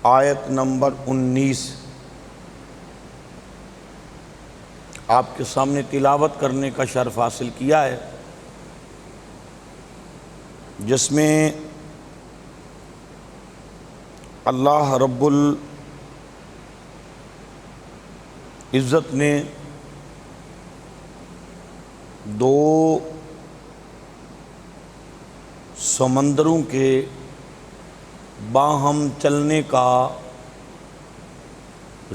آیت نمبر 19 آپ کے سامنے تلاوت کرنے کا شرف حاصل کیا ہے، جس میں اللہ رب العزت نے دو سمندروں کے باہم چلنے کا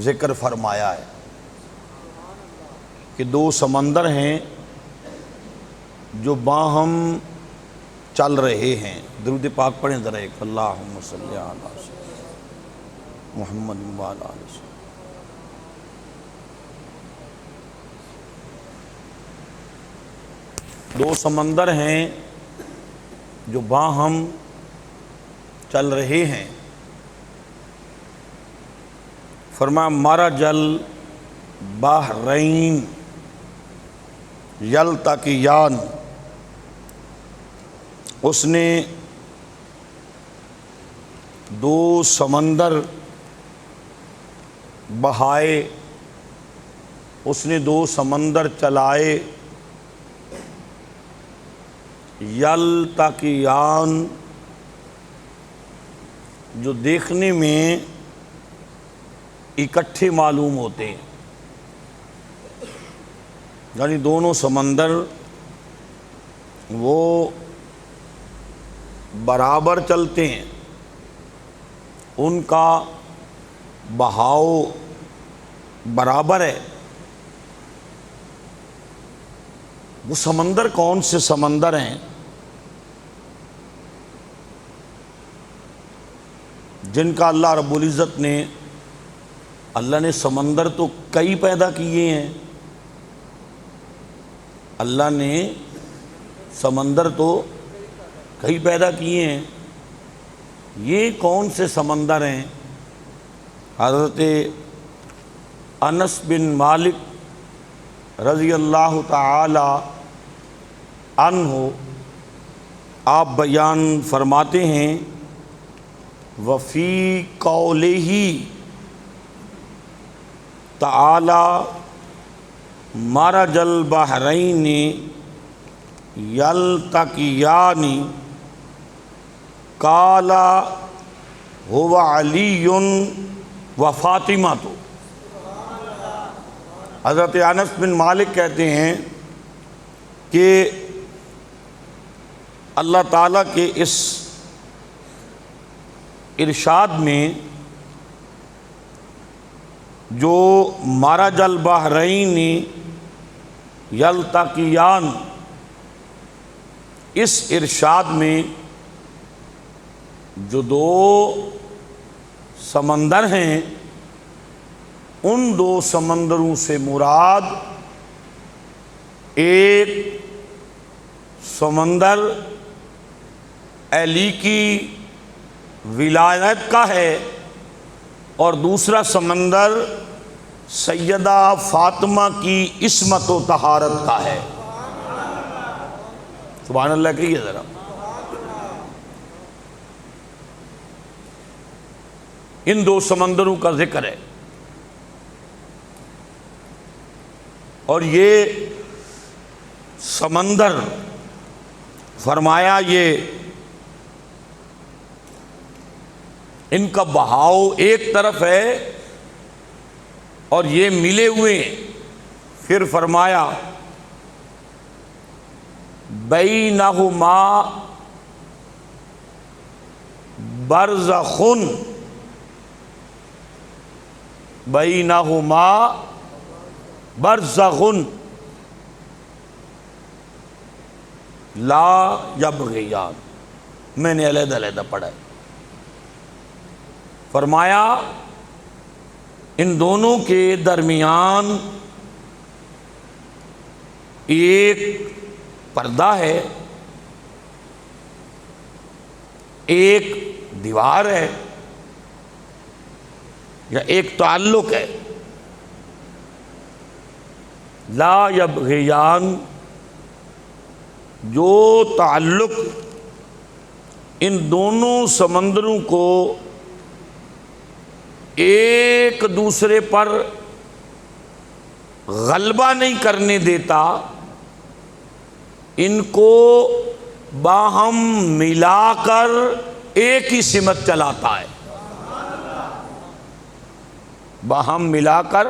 ذکر فرمایا ہے کہ دو سمندر ہیں جو باہم چل رہے ہیں۔ درود پاک پڑھیں ذرا ایک، اللہم صلی علی محمد وعلی آلہ وسلم۔ دو سمندر ہیں جو باہم چل رہے ہیں۔ فرمایا مرج البحرین یلتقیان، اس نے دو سمندر بہائے، اس نے دو سمندر چلائے، یلتقیان جو دیکھنے میں اکٹھے معلوم ہوتے ہیں، یعنی دونوں سمندر وہ برابر چلتے ہیں، ان کا بہاؤ برابر ہے۔ وہ سمندر کون سے سمندر ہیں؟ جن کا اللہ رب العزت نے، اللہ نے سمندر تو کئی پیدا کیے ہیں، اللہ نے سمندر تو کئی پیدا کیے ہیں، یہ کون سے سمندر ہیں؟ حضرت انس بن مالک رضی اللہ تعالی عنہ آپ بیان فرماتے ہیں، وفی قولہ تعالی مرج البحرین یلتقیان قال هو علی و فاطمہ۔ تو حضرت انس بن مالک کہتے ہیں کہ اللہ تعالیٰ کے اس ارشاد میں جو مرج البحرین یلتقیان، اس ارشاد میں جو دو سمندر ہیں، ان دو سمندروں سے مراد ایک سمندر علی کی ولایت کا ہے اور دوسرا سمندر سیدہ فاطمہ کی عصمت و طہارت کا ہے۔ سبحان اللہ کہیے ذرا۔ ان دو سمندروں کا ذکر ہے، اور یہ سمندر فرمایا یہ ان کا بہاؤ ایک طرف ہے اور یہ ملے ہوئے ہیں۔ پھر فرمایا بینہما برزخ، بینہما برزخ لا یبغیان، میں نے علیحدہ علیحدہ پڑھا ہے۔ فرمایا ان دونوں کے درمیان ایک پردہ ہے، ایک دیوار ہے، یا ایک تعلق ہے۔ لا یبغیان، جو تعلق ان دونوں سمندروں کو ایک دوسرے پر غلبہ نہیں کرنے دیتا، ان کو باہم ملا کر ایک ہی سمت چلاتا ہے، باہم ملا کر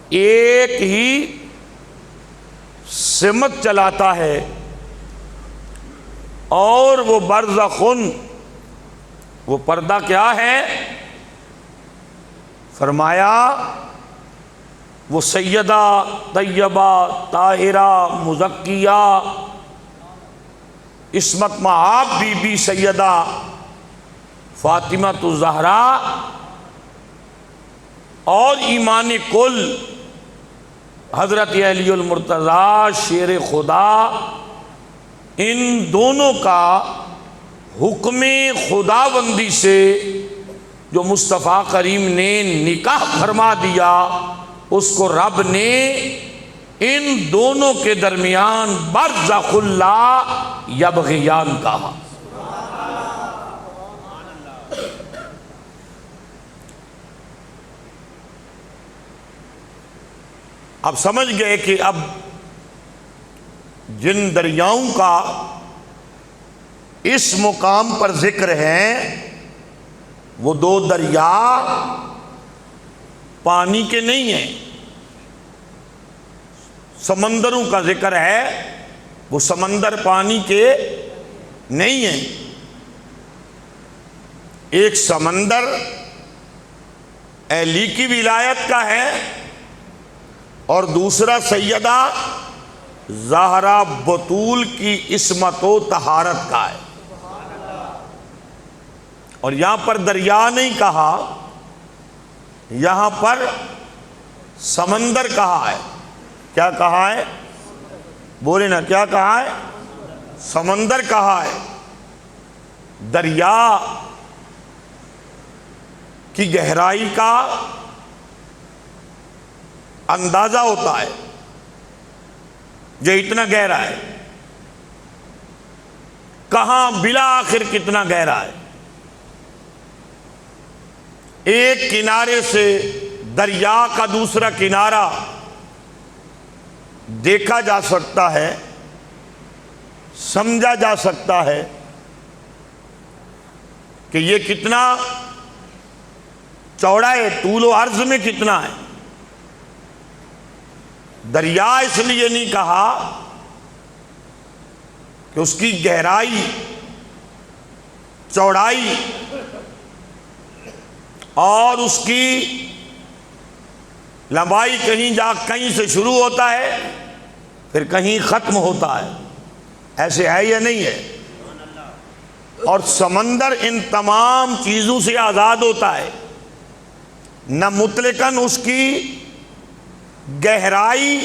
ایک ہی سمت چلاتا ہے۔ اور وہ برزخن، وہ پردہ کیا ہے؟ فرمایا وہ سیدہ طیبہ طاہرہ مزکیہ عصمت مآب بی بی سیدہ فاطمہ الزہرا اور ایمان کل حضرت علی المرتضیٰ شیر خدا، ان دونوں کا حکم خداوندی سے جو مصطفیٰ کریم نے نکاح فرما دیا، اس کو رب نے ان دونوں کے درمیان برزخ لا یبغیان کہا۔ اب سمجھ گئے کہ اب جن دریاؤں کا اس مقام پر ذکر ہے وہ دو دریا پانی کے نہیں ہیں، سمندروں کا ذکر ہے، وہ سمندر پانی کے نہیں ہیں۔ ایک سمندر علی کی ولایت کا ہے اور دوسرا سیدہ زہرا بطول کی عصمت و طہارت کا ہے۔ اور یہاں پر دریا نہیں کہا، یہاں پر سمندر کہا ہے۔ کیا کہا ہے؟ بولے نا، کیا کہا ہے؟ سمندر کہا ہے۔ دریا کی گہرائی کا اندازہ ہوتا ہے، یہ اتنا گہرا ہے، کہاں بلا آخر کتنا گہرا ہے۔ ایک کنارے سے دریا کا دوسرا کنارہ دیکھا جا سکتا ہے، سمجھا جا سکتا ہے کہ یہ کتنا چوڑا ہے، طول و عرض میں کتنا ہے۔ دریا اس لیے نہیں کہا کہ اس کی گہرائی، چوڑائی اور اس کی لمبائی کہیں سے شروع ہوتا ہے پھر کہیں ختم ہوتا ہے، ایسے ہے یا نہیں ہے؟ اور سمندر ان تمام چیزوں سے آزاد ہوتا ہے، نہ مطلقاً اس کی گہرائی،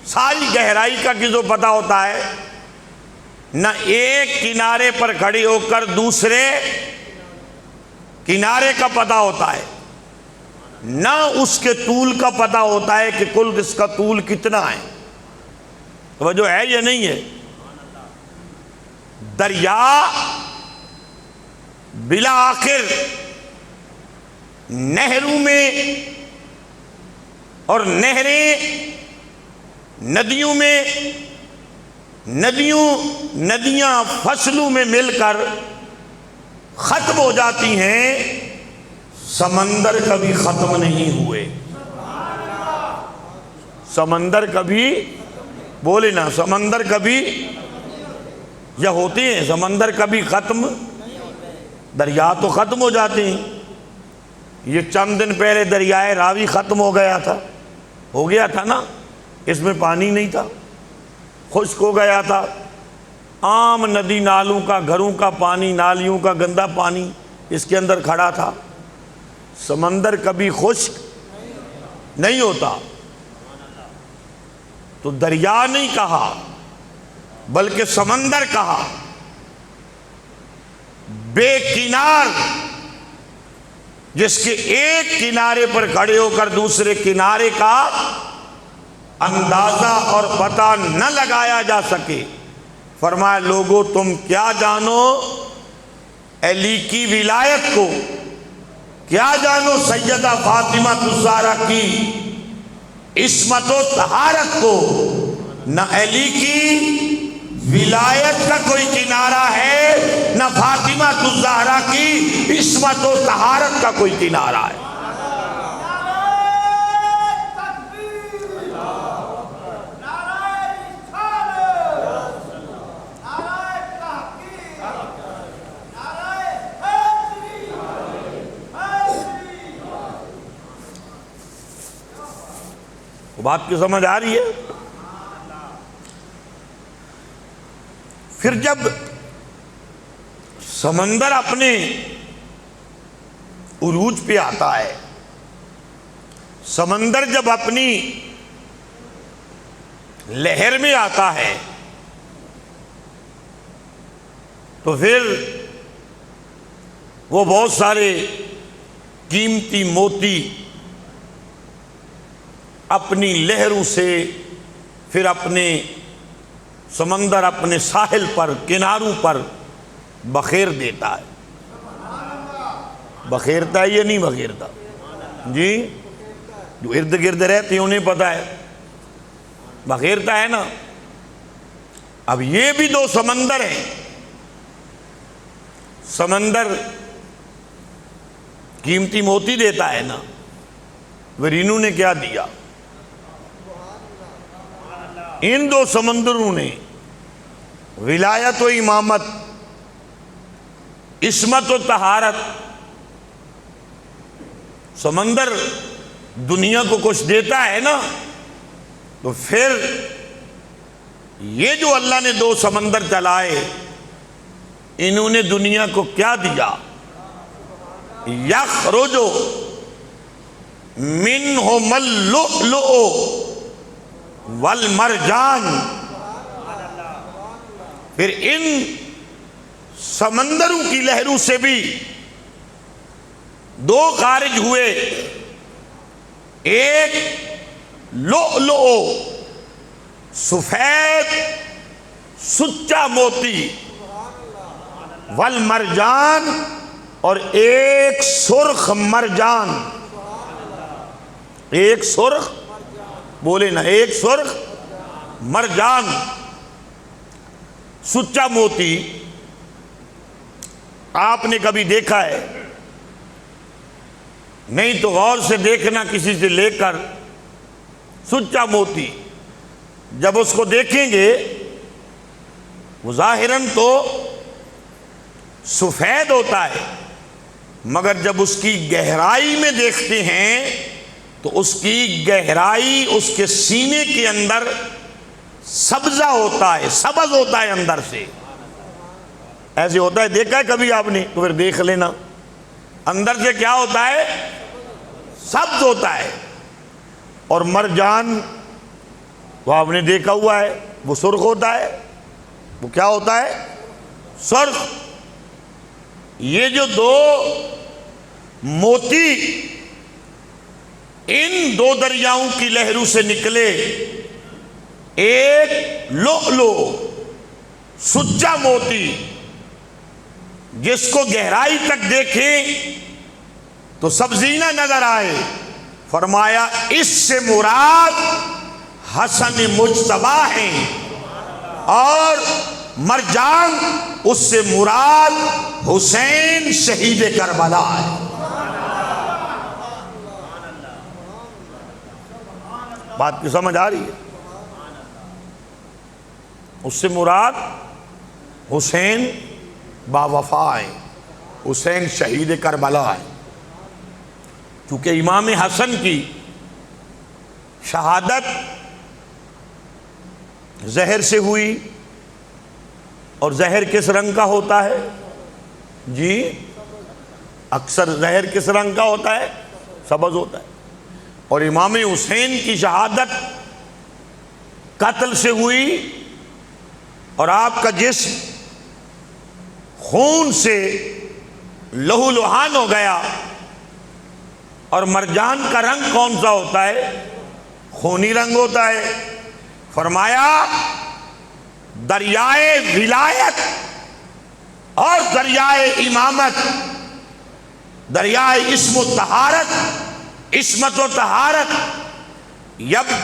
ساری گہرائی کا کسی پتہ ہوتا ہے، نہ ایک کنارے پر کھڑی ہو کر دوسرے کنارے کا پتہ ہوتا ہے، نہ اس کے طول کا پتہ ہوتا ہے کہ کل اس کا طول کتنا ہے۔ توجہ ہے یا نہیں ہے؟ دریا بلا آخر نہروں میں اور نہریں ندیوں میں، ندیاں فصلوں میں مل کر ختم ہو جاتی ہیں، سمندر کبھی ختم نہیں ہوئے۔ سمندر کبھی، بولے نا، سمندر کبھی، یا ہوتے ہیں سمندر کبھی ختم، دریا تو ختم ہو جاتے ہیں۔ یہ چند دن پہلے دریائے راوی ختم ہو گیا تھا نا، اس میں پانی نہیں تھا، خشک ہو گیا تھا۔ عام ندی نالوں کا، گھروں کا پانی، نالیوں کا گندا پانی اس کے اندر کھڑا تھا۔ سمندر کبھی خشک نہیں ہوتا، تو دریا نہیں کہا بلکہ سمندر کہا۔ بے کنار، جس کے ایک کنارے پر کھڑے ہو کر دوسرے کنارے کا اندازہ اور پتہ نہ لگایا جا سکے۔ فرمایا لوگو تم کیا جانو علی کی ولایت کو، کیا جانو سیدہ فاطمہ الزہرا کی عصمت و طہارت کو، نہ علی کی ولایت کا کوئی کنارہ ہے، نہ فاطمہ الزہرا کی عصمت و طہارت کا کوئی کنارہ ہے۔ بات کی سمجھ آ رہی ہے؟ پھر جب سمندر اپنے عروج پہ آتا ہے، سمندر جب اپنی لہر میں آتا ہے، تو پھر وہ بہت سارے قیمتی موتی اپنی لہروں سے پھر اپنے سمندر اپنے ساحل پر، کناروں پر بخیر دیتا ہے۔ بخیرتا ہے یا نہیں بخیرتا؟ جی، جو ارد گرد رہتے ہیں انہیں پتہ ہے، بخیرتا ہے نا۔ اب یہ بھی دو سمندر ہیں، سمندر قیمتی موتی دیتا ہے نا، ورینوں نے کیا دیا؟ ان دو سمندروں نے ولایت و امامت، عصمت و طہارت۔ سمندر دنیا کو کچھ دیتا ہے نا، تو پھر یہ جو اللہ نے دو سمندر چلائے، انہوں نے دنیا کو کیا دیا؟ یخرج منہم اللؤلؤ والمرجان۔ پھر ان سمندروں کی لہروں سے بھی دو خارج ہوئے، ایک لؤلؤ سفید سچا موتی، والمرجان اور ایک سرخ مرجان۔ ایک سرخ، بولے نا، ایک سرخ مرجان، سچا موتی۔ آپ نے کبھی دیکھا ہے؟ نہیں تو غور سے دیکھنا کسی سے لے کر، سچا موتی جب اس کو دیکھیں گے وہ ظاہراً تو سفید ہوتا ہے، مگر جب اس کی گہرائی میں دیکھتے ہیں تو اس کی گہرائی اس کے سینے کے اندر سبزہ ہوتا ہے، سبز ہوتا ہے اندر سے، ایسے ہوتا ہے۔ دیکھا ہے کبھی آپ نے؟ تو پھر دیکھ لینا، اندر سے کیا ہوتا ہے؟ سبز ہوتا ہے۔ اور مرجان وہ آپ نے دیکھا ہوا ہے، وہ سرخ ہوتا ہے۔ وہ کیا ہوتا ہے؟ سرخ۔ یہ جو دو موتی ان دو دریاؤں کی لہروں سے نکلے، ایک لؤلؤ سچا موتی جس کو گہرائی تک دیکھیں تو سبزینہ نظر آئے، فرمایا اس سے مراد حسن مجتبی ہیں، اور مرجان اس سے مراد حسین شہید کربلا ہے۔ بات کی سمجھ آ رہی ہے؟ اس سے مراد حسین باوفا ہیں، حسین شہید کربلا ہے۔ چونکہ امام حسن کی شہادت زہر سے ہوئی، اور زہر کس رنگ کا ہوتا ہے؟ جی، اکثر زہر کس رنگ کا ہوتا ہے؟ سبز ہوتا ہے۔ اور امام حسین کی شہادت قتل سے ہوئی، اور آپ کا جسم خون سے لہو لہان ہو گیا۔ اور مرجان کا رنگ کون سا ہوتا ہے؟ خونی رنگ ہوتا ہے۔ فرمایا دریائے ولایت اور دریائے امامت دریائے اسم و طہارت، عصمت و طہارت،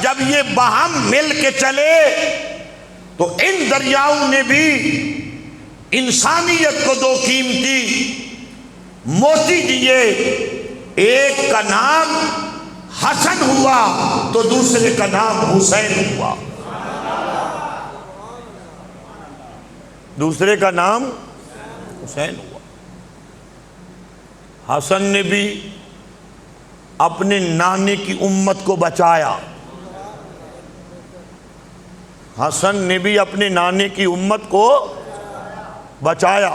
جب یہ باہم مل کے چلے تو ان دریاؤں نے بھی انسانیت کو دو قیمتی موتی دیے، ایک کا نام حسن ہوا تو دوسرے کا نام حسین ہوا، دوسرے کا نام حسین ہوا۔ حسن نے بھی اپنے نانے کی امت کو بچایا، حسن نے بھی اپنے نانے کی امت کو بچایا۔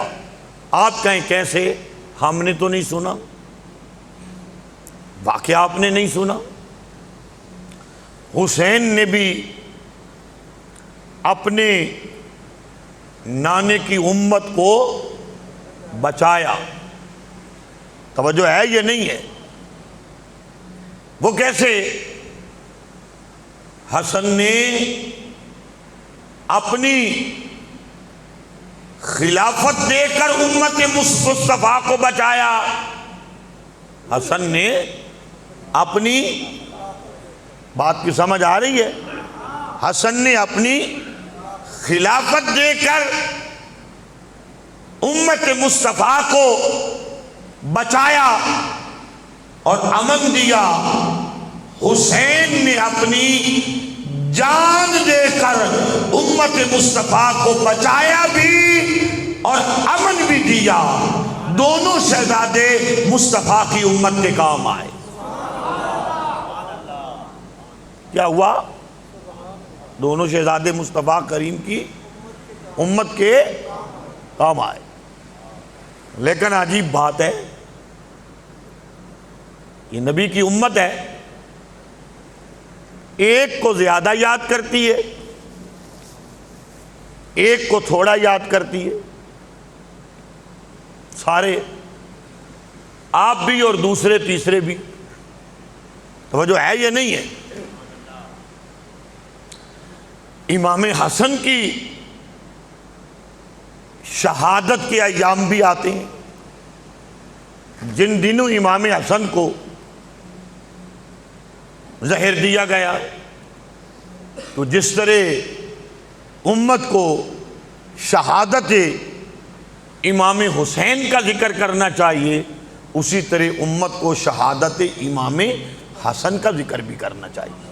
آپ کہیں کیسے؟ ہم نے تو نہیں سنا، واقعہ آپ نے نہیں سنا۔ حسین نے بھی اپنے نانے کی امت کو بچایا، توجہ ہے یہ نہیں ہے؟ وہ کیسے؟ حسن نے اپنی خلافت دے کر امت مصطفیٰ کو بچایا، حسن نے اپنی بات کی سمجھ آ رہی ہے؟ حسن نے اپنی خلافت دے کر امت مصطفیٰ کو بچایا اور امن دیا، حسین نے اپنی جان دے کر امت مصطفیٰ کو بچایا بھی اور امن بھی دیا۔ دونوں شہزادے مصطفیٰ کی امت کے کام آئے۔ کیا ہوا؟ دونوں شہزادے مصطفیٰ کریم کی امت کے کام آئے۔ لیکن عجیب بات ہے، یہ نبی کی امت ہے، ایک کو زیادہ یاد کرتی ہے، ایک کو تھوڑا یاد کرتی ہے، سارے آپ بھی اور دوسرے تیسرے بھی۔ توجہ ہے یہ نہیں ہے؟ امام حسن کی شہادت کے ایام بھی آتے ہیں، جن دنوں امام حسن کو زہر دیا گیا، تو جس طرح امت کو شہادت امام حسین کا ذکر کرنا چاہیے، اسی طرح امت کو شہادت امام حسن کا ذکر بھی کرنا چاہیے۔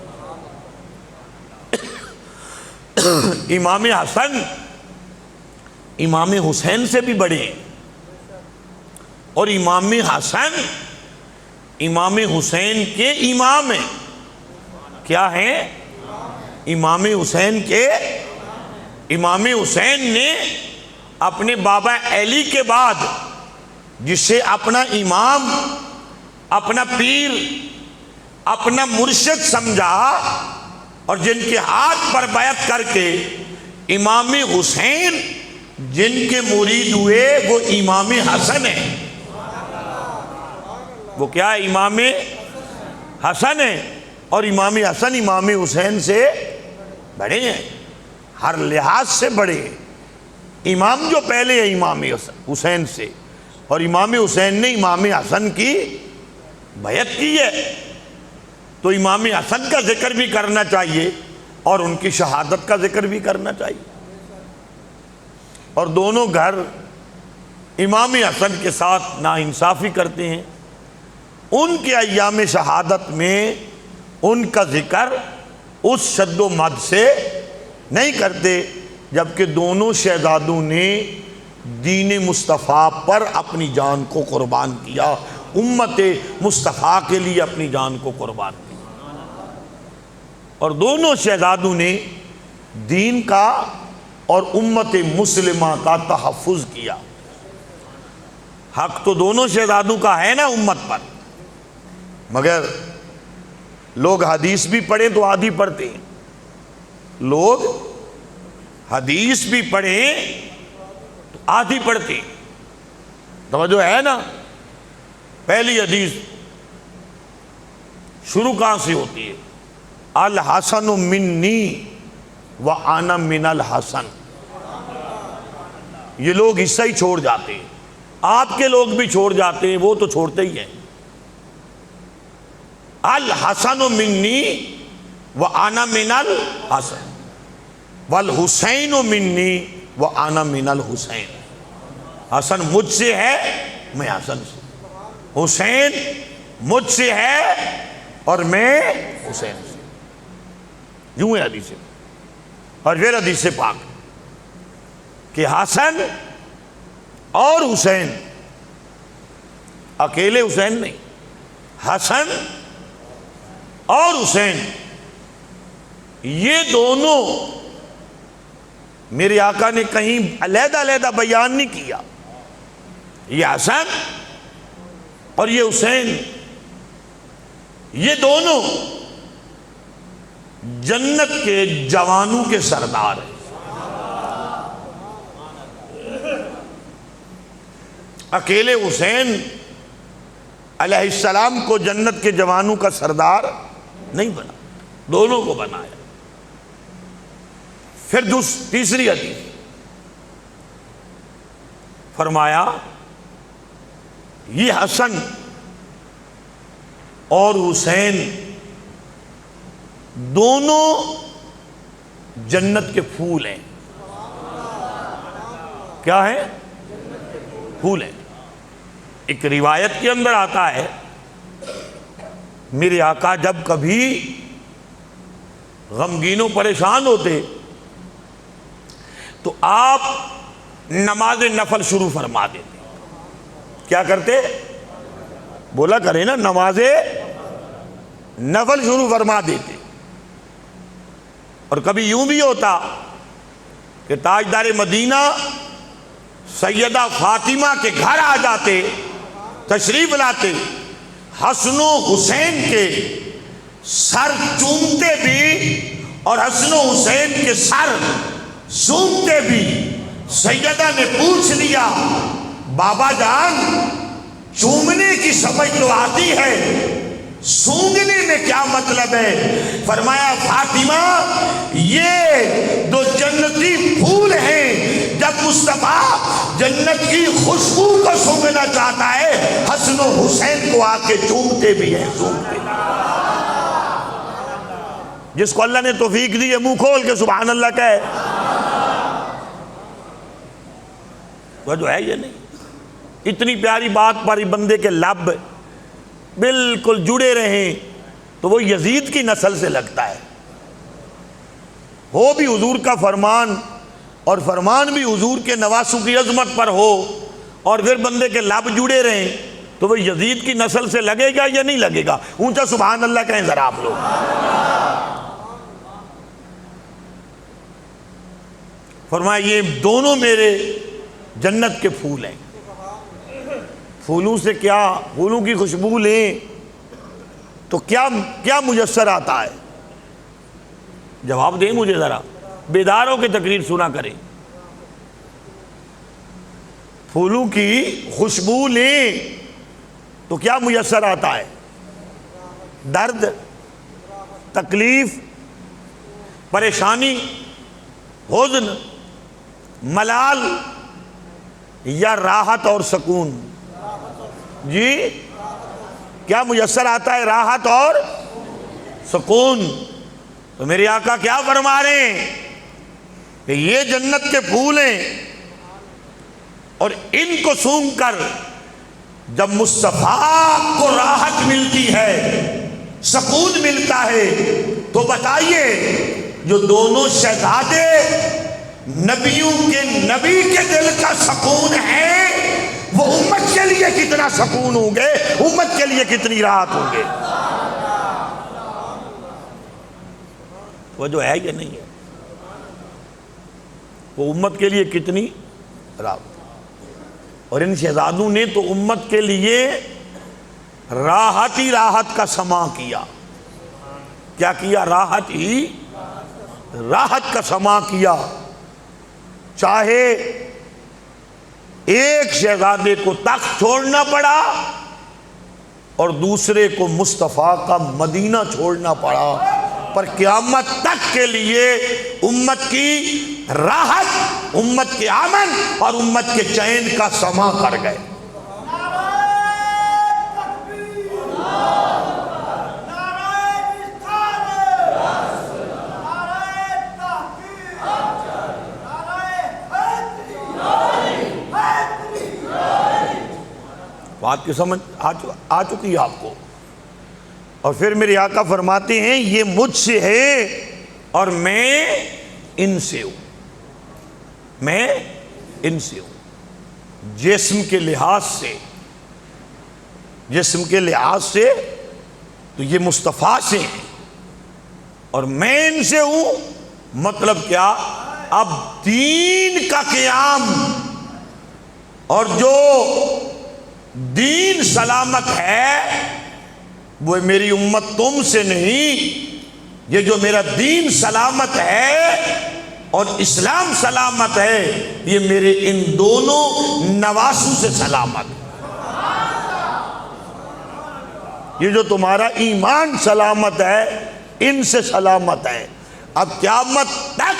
امام حسن امام حسین سے بھی بڑے ہیں، اور امام حسن امام حسین کے امام ہیں۔ کیا ہیں؟ امام حسین کے امام حسین نے اپنے بابا علی کے بعد جسے اپنا امام، اپنا پیر، اپنا مرشد سمجھا، اور جن کے ہاتھ پر بیعت کر کے امام حسین جن کے مرید ہوئے، وہ امام حسن ہیں۔ وہ کیا ہے؟ امام حسن ہیں، اور امام حسن امام حسین سے بڑے ہیں، ہر لحاظ سے بڑے ہیں۔ امام جو پہلے ہے امام حسین سے، اور امام حسین نے امام حسن کی بیعت کی ہے، تو امام حسن کا ذکر بھی کرنا چاہیے اور ان کی شہادت کا ذکر بھی کرنا چاہیے۔ اور دونوں گھر امام حسن کے ساتھ ناانصافی کرتے ہیں، ان کے ایام شہادت میں ان کا ذکر اس شد و مد سے نہیں کرتے، جبکہ دونوں شہزادوں نے دین مصطفیٰ پر اپنی جان کو قربان کیا، امت مصطفیٰ کے لیے اپنی جان کو قربان کیا، اور دونوں شہزادوں نے دین کا اور امت مسلمہ کا تحفظ کیا۔ حق تو دونوں شہزادوں کا ہے نا امت پر، مگر لوگ حدیث بھی پڑھیں تو آدھی پڑھتے ہیں، لوگ حدیث بھی پڑھیں تو آدھی پڑھتے ہیں۔ توجہ ہے نا؟ پہلی حدیث شروع کہاں سے ہوتی ہے؟ الحسن منی وانا من الحسن۔ یہ لوگ حصہ ہی چھوڑ جاتے ہیں، آپ کے لوگ بھی چھوڑ جاتے ہیں، وہ تو چھوڑتے ہی ہیں۔ الحسن منی وانا من الحسن والحسین منی وانا من الحسین۔ حسن مجھ سے ہے، میں حسن سے، حسین مجھ سے ہے اور میں حسین سے، یوں ہے حدیث۔ اور پھر حدیث پاک کہ حسن اور حسین، اکیلے حسین نہیں، حسن اور حسین یہ دونوں میرے آقا نے کہیں علیحدہ علیحدہ بیان نہیں کیا، یہ حسن اور یہ حسین یہ دونوں جنت کے جوانوں کے سردار ہیں۔ اکیلے حسین علیہ السلام کو جنت کے جوانوں کا سردار نہیں بنا، دونوں کو بنایا۔ پھر تیسری حدیث فرمایا یہ حسن اور حسین دونوں جنت کے پھول ہیں۔ کیا ہیں؟ پھول ہیں۔ ایک روایت کے اندر آتا ہے میرے آقا جب کبھی غمگین و پریشان ہوتے تو آپ نماز نفل شروع فرما دیتے۔ کیا کرتے؟ بولا کریں نا، نماز نفل شروع فرما دیتے۔ اور کبھی یوں بھی ہوتا کہ تاجدار مدینہ سیدہ فاطمہ کے گھر آ جاتے، تشریف لاتے، حسن و حسین کے سر چومتے بھی اور حسن و حسین کے سر سونگتے بھی۔ سیدہ نے پوچھ لیا بابا جان چومنے کی سمجھ تو آتی ہے، سونگنے میں کیا مطلب ہے؟ فرمایا فاطمہ یہ دو جنتی پھول ہیں، جب مصطفیٰ جنت کی خوشبو کو سونگنا چاہتا ہے حسن و حسین کو آ کے چومتے بھی ہیں، سونگتے بھی۔ جس کو اللہ نے توفیق دی ہے منہ کھول کے سبحان اللہ کہے، وہ جو ہے یہ نہیں۔ اتنی پیاری بات پر بندے کے لب بالکل جڑے رہیں تو وہ یزید کی نسل سے لگتا ہے، ہو بھی حضور کا فرمان اور فرمان بھی حضور کے نواسوں کی عظمت پر ہو، اور پھر بندے کے لب جڑے رہیں تو وہ یزید کی نسل سے لگے گا یا نہیں لگے گا؟ اونچا سبحان اللہ کہیں ذرا آپ لوگ۔ فرمایا یہ دونوں میرے جنت کے پھول ہیں۔ پھولوں سے کیا، پھولوں کی خوشبو لیں تو کیا میسر آتا ہے؟ جواب دیں مجھے ذرا، بیداروں کی تقریر سنا کریں۔ پھولوں کی خوشبو لیں تو کیا میسر آتا ہے؟ درد، تکلیف، پریشانی، حزن، ملال یا راحت اور سکون؟ جی کیا میسر آتا ہے؟ راحت اور سکون۔ تو میرے آقا کیا فرما رہے ہیں کہ یہ جنت کے پھول ہیں اور ان کو سونگ کر جب مصطفیٰ کو راحت ملتی ہے، سکون ملتا ہے، تو بتائیے جو دونوں شہزادے نبیوں کے نبی کے دل کا سکون ہے وہ امت کے لیے کتنا سکون ہوں گے، امت کے لیے کتنی راحت ہوں گے؟ وہ جو ہے یا نہیں ہے، وہ امت کے لیے کتنی راحت۔ اور ان شہزادوں نے تو امت کے لیے راحت ہی راحت کا سما کیا۔ کیا کیا؟ راحت ہی راحت کا سما کیا۔ چاہے ایک شہزادے کو تخت چھوڑنا پڑا اور دوسرے کو مصطفیٰ کا مدینہ چھوڑنا پڑا، پر قیامت تک کے لیے امت کی راحت، امت کے امن اور امت کے چین کا سما کر گئے۔ بات کی سمجھ آ چکی ہے آپ کو؟ اور پھر میرے آقا فرماتے ہیں یہ مجھ سے ہے اور میں ان سے ہوں، میں ان سے ہوں۔ جسم کے لحاظ سے تو یہ مصطفیٰ سے ہیں، اور میں ان سے ہوں، مطلب کیا؟ اب دین کا قیام اور جو دین سلامت ہے وہ میری امت تم سے نہیں، یہ جو میرا دین سلامت ہے اور اسلام سلامت ہے یہ میرے ان دونوں نواسوں سے سلامت ہے۔ یہ جو تمہارا ایمان سلامت ہے ان سے سلامت ہے۔ اب قیامت تک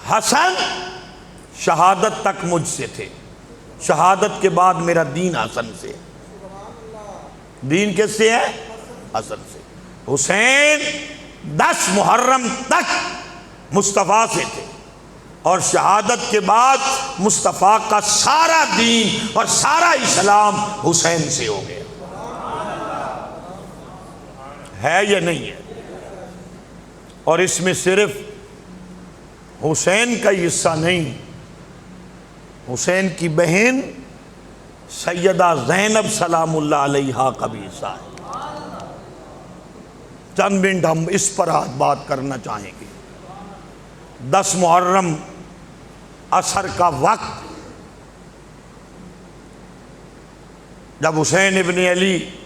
حسن شہادت تک مجھ سے تھے، شہادت کے بعد میرا دین حسن سے، دین کس سے ہے؟ حسن سے۔ حسین 10 محرم تک مصطفیٰ سے تھے، اور شہادت کے بعد مصطفیٰ کا سارا دین اور سارا اسلام حسین سے ہو گیا۔ ہے یا نہیں ہے؟ اور اس میں صرف حسین کا حصہ نہیں، حسین کی بہن سیدہ زینب سلام اللہ علیہا کا بھی حصہ ہے۔ چند منٹ ہم اس پر بات کرنا چاہیں گے۔ 10 محرم عصر کا وقت جب حسین ابن علی